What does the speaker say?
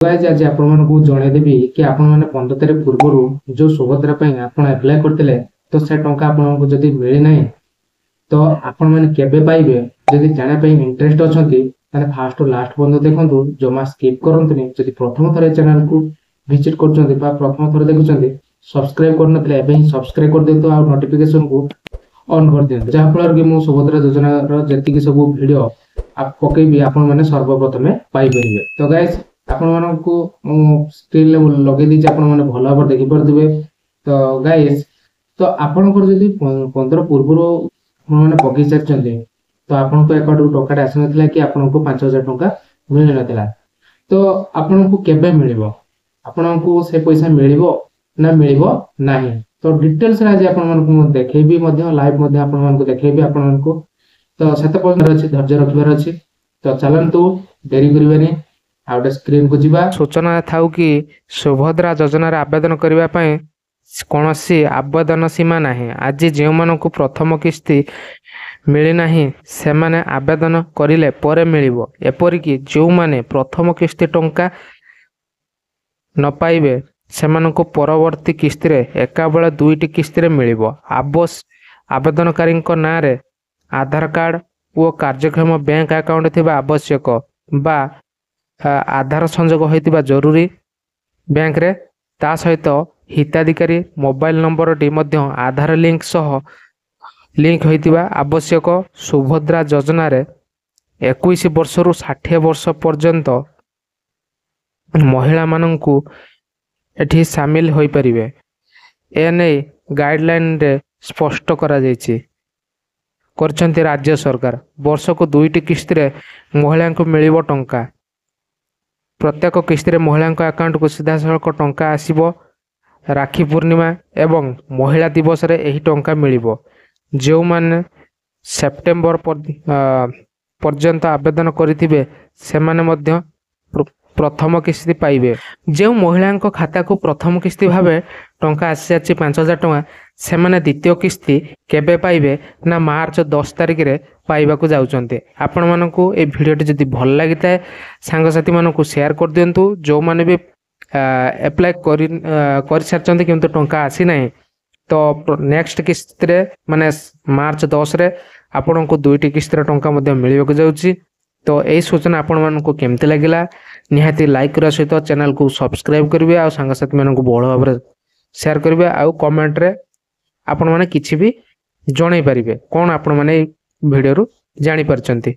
Guys आज आपण मानकु जणेदेबी कि आपण माने 15 तारिख पूर्वरु जो सुभद्रा पई आपण अप्लाई करथिले तो से टंका आपनको जदी मिली नाही तो आपण माने केबे पाइबे जदी जाने पई इंटरेस्ट अछंती ताने फास्ट टू लास्ट बंद देखंतु जमा स्किप करंतुनी जदी प्रथम थरे चैनल को विजिट करचंती बा प्रथम थरे देखुचंती सब्सक्राइब करनतले एबे ही सब्सक्राइब कर देतो आ नोटिफिकेशन को ऑन कर दियंतु जहा फल कि मु सुभद्रा योजना रो जति सब वीडियो आप पकेबी आपण माने सर्वप्रथमे पाइ परिबे। तो गाइस आपण मानकु स्क्रीन ले लगे दी आपण माने भलो भाबे देखि परदिबे। तो गाइस तो आपण को जदी 15 पूर्वरो आपण माने पकि सरचंती तो आपण को अकाउंट टोकाटा आसनथिला कि आपण को 5000 टंका मिल नथिला तो आपण को केबे मिलिबो आपण को से पैसा मिलिबो ना मिलिबो नाही तो डिटेल्स रे आज आपण मानकु देखेबी मध्ये लाइव मध्ये आपण मानकु देखेबी आपण मानकु तो सेते पॉइंट अछि धैर्य रखिबार अछि। तो चलंतु देरी करिबानी आउट स्क्रीन को जीवा सूचना थाउ कि सुभद्रा योजना रे आवेदन करिबा पय कोनोसी आवेदन सीमा नाही। आज जे मानकु प्रथम किस्ती मिली नाही से माने आवेदन करिले परे मिलिबो एपरि कि जो माने प्रथम किस्ती टंका न पाइबे से मानकु परवर्ती किस्ती रे एका बेला दुईटी किस्ती रे मिलिबो। आवेदनकारी को नाम रे आधार कार्ड और कार्यक्षम बैंक अकाउंट थिबा आवश्यक बा आधार संजोग होइतिबा जरूरी बैंक रे ता सहित हिताधिकारी मोबाइल नंबर टी मध्य आधार लिंक सह लिंक होइतिबा आवश्यक। सुभद्रा योजना रे 21 वर्ष रु 60 वर्ष पर्यंत महिला माननकु एठी शामिल होई परिबे एने गाइडलाइन रे स्पष्ट करा जायछि करछन्ति राज्य सरकार। वर्ष को दुईटी किस्ती रे महिला को मिलिबो टंका प्रत्येक किस्ती रे महिला अकाउंट को सीधा सड़क टंका आसीबो। राखी पूर्णिमा एवं महिला दिवस रे एही टंका मिलिबो। जो माने सेप्टेम्बर पर्यंत आवेदन करिथिबे से माने मध्य प्रथम किस्ती पाइबे। जो महिला खाता को प्रथम किस्ती भावे टंका आसी जाछि 5000 टंका से माने द्वितीय किस्ती केबे पाइबे ना मार्च 10 तारिख रे पाइबा को जाउचंते। आपण मानकु ए वीडियोटी जदी भल लागिताय सांग साथी मानकु शेयर कर दियंतु। जो माने भी अप्लाई कर सारचंते किंतु टंका आसी नाही तो नेक्स्ट किस्ती रे माने मार्च 10 रे आपण को दुईटी किस्ती रे टंका मध्ये मिलिबो को जाउची। तो यही सूचना आपण मानकु केमते लागिला निहाती लाइक करा सहित चैनल को सब्सक्राइब करिवे आ सांग साथी मानकु बड़ भाबरे शेयर करिवे आ कमेंट रे आपण माने किछि भी जणाई परिबे कोन आपण माने वीडियो रु जानि परचंती।